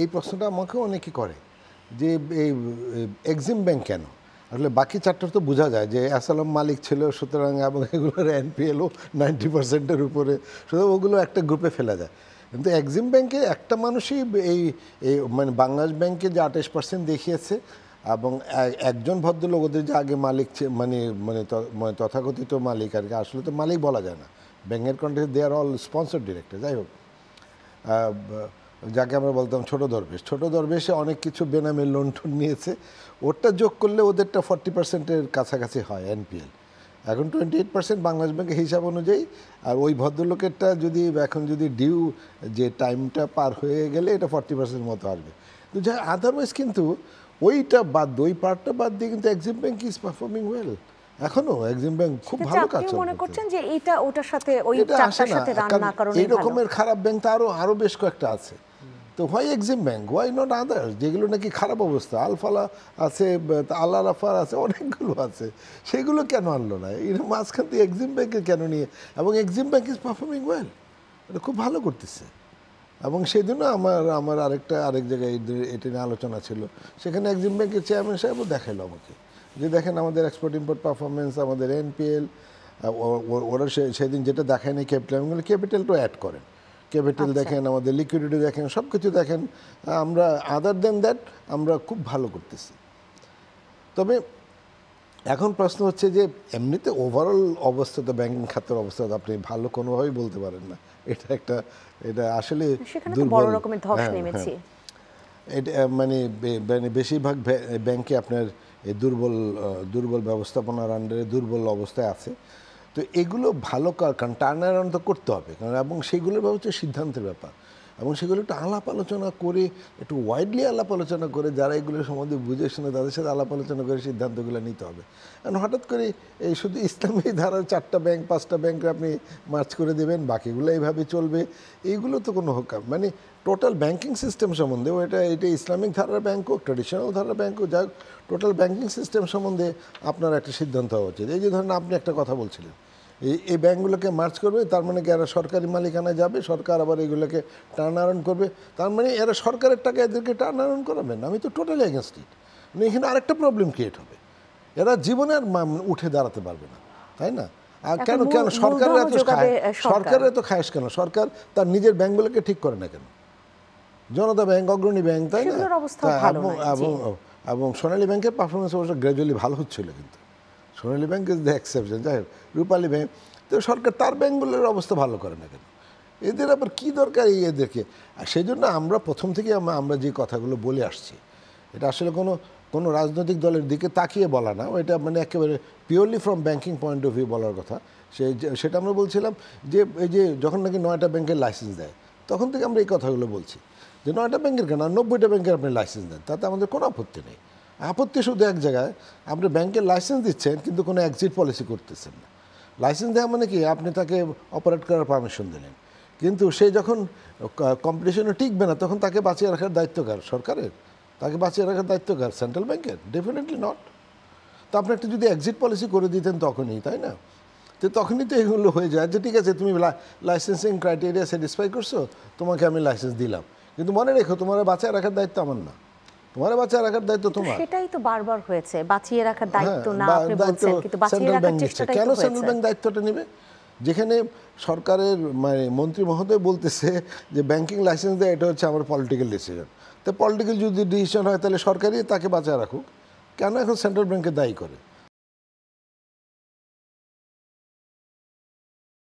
এই প্রশ্নটা আমাকে অনেকে করে যে এই এক্সিম ব্যাংক কেন, আসলে বাকি চারটার তো বোঝা যায় যে অ্যাসালাম মালিক ছিল, সুতরাং এবং এগুলোর এনপিএলও 90%-এর উপরে, সুতরাং ওগুলো একটা গ্রুপে ফেলা যায়। কিন্তু এক্সিম ব্যাংকে একটা মানুষই এই এই মানে বাংলাদেশ ব্যাংকে যে 28% দেখিয়েছে, এবং একজন ভদ্রলোক ওদের যে আগে মালিক মানে মানে তথাকথিত মালিক আর কি, আসলে তো মালিক বলা যায় না, ব্যাংকের কন্টেক্সে দে আর অল স্পন্সর ডিরেক্টর, যাই হোক, যাকে আমরা বলতাম ছোট দরবেশে অনেক কিছু বেনামে লোন টোন নিয়েছে, ওটা যোগ করলে ওদেরটা 40%-এর কাছাকাছি হয় এনপিএল। এখন 28% বাংলাদেশ ব্যাংকের হিসাব অনুযায়ী, আর ওই ভদ্রলোকেরটা যদি এখন যদি ডিউ যে টাইমটা পার হয়ে গেলে এটা 40% মতো আসবে। তো যা আদারওয়াইজ কিন্তু ওইটা বাদ, ওই পার্টটা বাদ দিয়ে কিন্তু Exim bank is performing well. এখনো এক্সিম ব্যাংক খুব ভালো কাজ করে। মনে করছেন যে এটা ওটার সাথে ওই চারটার সাথে রান না কারণে এই রকমের খারাপ ব্যাংক তো আরো বেশ কয়েকটা আছে। তো why Exim bank, why not others, যেগুলো নাকি খারাপ অবস্থা, আলফালা আছে, আল্লাহ রাফার আছে, অনেকগুলো আছে, সেগুলো কেন আনলো না? এর মাঝখান থেকে এক্সিম ব্যাংকে কেন নিয়ে? এবং Exim bank is performing well, এটা খুব ভালো করতেছে। এবং সেই জন্য আমার আরেক জায়গায় এটা নিয়ে আলোচনা ছিল, সেখানে এক্সিম ব্যাংকের চেয়ারম্যান সাহেবও দেখালো আমাকে যে দেখেন আমাদের এক্সপোর্ট ইম্পোর্ট পারফরমেন্স, আমাদের এনপিএল, ওরা সেদিন যেটা দেখায় না ক্যাপিটালটাও অ্যাড করেন, ক্যাপিটাল দেখেন, আমাদের লিকুইডিটি দেখেন, সব কিছু দেখেন, আমরা আদার দেন দ্যাট আমরা খুব ভালো করতেছি। তবে এখন প্রশ্ন হচ্ছে যে এমনিতে ওভারঅল অবস্থা তো ব্যাংকিং খাতের অবস্থা আপনি ভালো কোনোভাবেই বলতে পারেন না, এটা আসলে বড় রকমের ধস নেমেছে। এটা মানে বেশিরভাগ ব্যাংকে আপনার এই দুর্বল ব্যবস্থাপনার আন্ডারে দুর্বল অবস্থায় আছে। তো এগুলো ভালো কারণ টার্ন অ্যারাউন্ড তো করতে হবে, কারণ এবং সেগুলোর ব্যাপার হচ্ছে সিদ্ধান্তের ব্যাপার, এবং সেগুলো একটু আলাপ আলোচনা করে, একটু ওয়াইডলি আলাপ আলোচনা করে, যারা এগুলোর সম্বন্ধে বুঝে শুনে তাদের সাথে আলাপ আলোচনা করে সিদ্ধান্তগুলো নিতে হবে। কারণ হঠাৎ করে এই শুধু ইসলামী ধারার 4টা ব্যাংক 5টা ব্যাংকে আপনি মার্চ করে দেবেন, বাকিগুলো এইভাবে চলবে, এইগুলো তো কোনো মানে টোটাল ব্যাংকিং সিস্টেম সম্বন্ধে, এটা ইসলামিক ধারার ব্যাংক হোক, ট্র্যাডিশনাল ধারার ব্যাংক হোক, যাই হোক, টোটাল ব্যাংকিং সিস্টেম সম্বন্ধে আপনার একটা সিদ্ধান্ত হওয়া উচিত। এই যে ধরেন আপনি একটা কথা বলছিলেন, এই ব্যাংকগুলোকে মার্চ করবে, তার মানে কি এরা সরকারি মালিকানায় যাবে, সরকার আবার এগুলোকে টার্ন অ্যারাউন্ড করবে, তার মানে এরা সরকারের টাকা এদেরকে টার্ন অ্যারাউন্ড করাবেন? আমি তো টোটালি এগেনস্ট ইট। মানে এখানে আরেকটা প্রবলেম ক্রিয়েট হবে, এরা জীবনে আর উঠে দাঁড়াতে পারবে না, তাই না? আর কেন সরকারের এত খায়েশ কেন? সরকার তার নিজের ব্যাংকগুলোকে ঠিক করে না কেন? জনতা ব্যাংক, অগ্রণী ব্যাংক, তাই না? এবং সোনালী ব্যাংকের পারফরমেন্স অবশ্য গ্র্যাজুয়ালি ভালো হচ্ছিল, কিন্তু সোনালী ব্যাংক ইজ দ্য এক্সেপশন। যাই হোক, রূপালী ব্যাংক, তো সরকার তার ব্যাংকগুলোর অবস্থা ভালো করে না কেন? এদের আবার কী দরকার এদেরকে? আর সেই জন্য আমরা প্রথম থেকে আমরা যে কথাগুলো বলে আসছি, এটা আসলে কোনো রাজনৈতিক দলের দিকে তাকিয়ে বলা না, এটা মানে একেবারে purely from banking point of view বলার কথা। সেটা আমরা বলছিলাম যে এই যে যখন নাকি 9টা ব্যাংকের লাইসেন্স দেয়, তখন থেকে আমরা এই কথাগুলো বলছি যে 9টা ব্যাংকের কেন 90টা ব্যাংকের আপনি লাইসেন্স দেন, তাতে আমাদের কোনো আপত্তি নেই। আপত্তি শুধু এক জায়গায়, আপনি ব্যাংকের লাইসেন্স দিচ্ছেন কিন্তু কোনো এক্সিট পলিসি করতেছেন না। লাইসেন্স দেওয়া মানে কি, আপনি তাকে অপারেট করার পারমিশন দিলেন, কিন্তু সে যখন কম্পিটিশনে টিকবে না তখন তাকে বাঁচিয়ে রাখার দায়িত্ব কার? সরকারের। তাকে বাঁচিয়ে রাখার দায়িত্ব কার? সেন্ট্রাল ব্যাংকের? Definitely not. তো আপনি একটা যদি এক্সিট পলিসি করে দিতেন তখনই, তাই না? তো তখনই তো এগুলো হয়ে যায় যে ঠিক আছে তুমি লাইসেন্সিং ক্রাইটেরিয়া স্যাটিসফাই করছো, তোমাকে আমি লাইসেন্স দিলাম, কিন্তু মনে রেখো তোমার বাঁচিয়ে রাখার দায়িত্ব আমার না, তোমার বাঁচিয়ে রাখার দায়িত্ব তোমার। সেটাই তো বারবার হয়েছে, বাঁচিয়ে রাখার দায়িত্ব না আপনি বলছেন, কিন্তু বাঁচিয়ে রাখার চেষ্টাটাই তো কেন সেন্ট্রাল ব্যাংক দায়িত্বটা নেবে? যেখানে সরকারের মানে মন্ত্রী মহোদয় বলতেছে যে ব্যাংকিং লাইসেন্স দেয়, এটা হচ্ছে আমার পলিটিক্যাল ডিসিশন। তো পলিটিক্যাল যদি ডিসিশন হয় তাহলে সরকারই তাকে বাঁচিয়ে রাখুক, কেন এখন সেন্ট্রাল ব্যাংকে দায়ী করে?